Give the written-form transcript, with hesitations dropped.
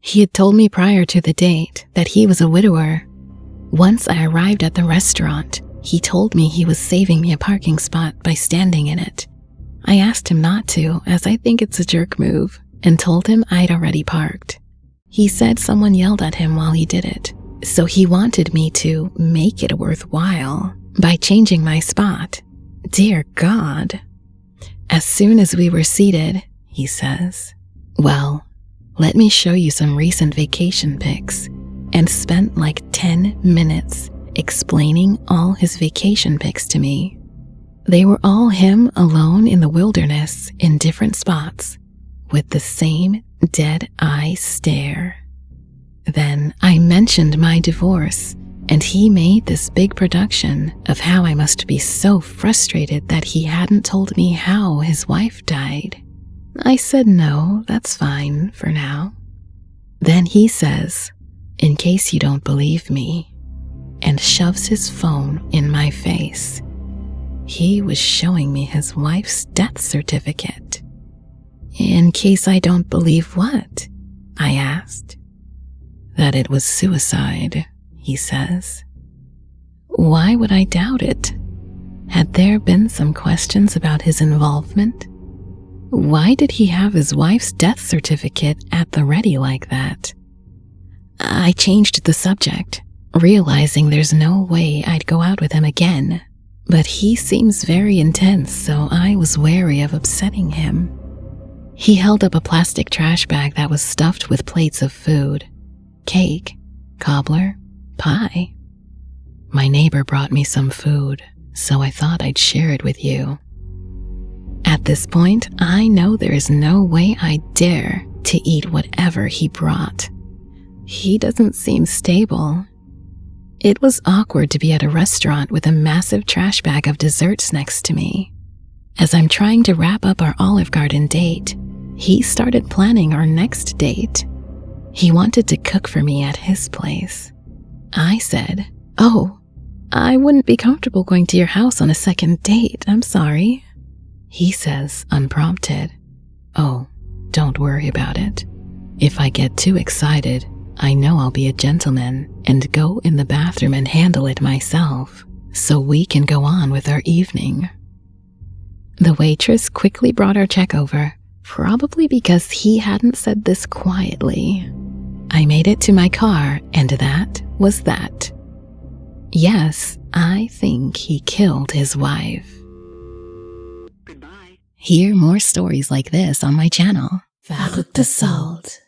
He had told me prior to the date that he was a widower. Once I arrived at the restaurant, he told me he was saving me a parking spot by standing in it. I asked him not to, as I think it's a jerk move, and told him I'd already parked. He said someone yelled at him while he did it, so he wanted me to make it worthwhile by changing my spot. Dear God. As soon as we were seated, he says, "Well, let me show you some recent vacation pics," and spent like 10 minutes explaining all his vacation pics to me. They were all him alone in the wilderness in different spots with the same dead-eye stare. Then I mentioned my divorce, and he made this big production of how I must be so frustrated that he hadn't told me how his wife died. I said no, that's fine for now. Then he says, "In case you don't believe me," and shoves his phone in my face. He was showing me his wife's death certificate. "In case I don't believe what?" I asked. "That it was suicide," he says. Why would I doubt it? Had there been some questions about his involvement? Why did he have his wife's death certificate at the ready like that? I changed the subject, realizing there's no way I'd go out with him again, but he seems very intense, so I was wary of upsetting him. He held up a plastic trash bag that was stuffed with plates of food, cake, cobbler, pie. "My neighbor brought me some food, so I thought I'd share it with you." At this point, I know there is no way I'd dare to eat whatever he brought. He doesn't seem stable. It was awkward to be at a restaurant with a massive trash bag of desserts next to me. As I'm trying to wrap up our Olive Garden date, he started planning our next date. He wanted to cook for me at his place. I said, "Oh, I wouldn't be comfortable going to your house on a second date, I'm sorry." He says, unprompted, "Oh, don't worry about it. If I get too excited, I know I'll be a gentleman and go in the bathroom and handle it myself, so we can go on with our evening." The waitress quickly brought our check over, probably because he hadn't said this quietly. I made it to my car, and that was that. Yes, I think he killed his wife. Goodbye. Hear more stories like this on my channel. Verrückte Salt.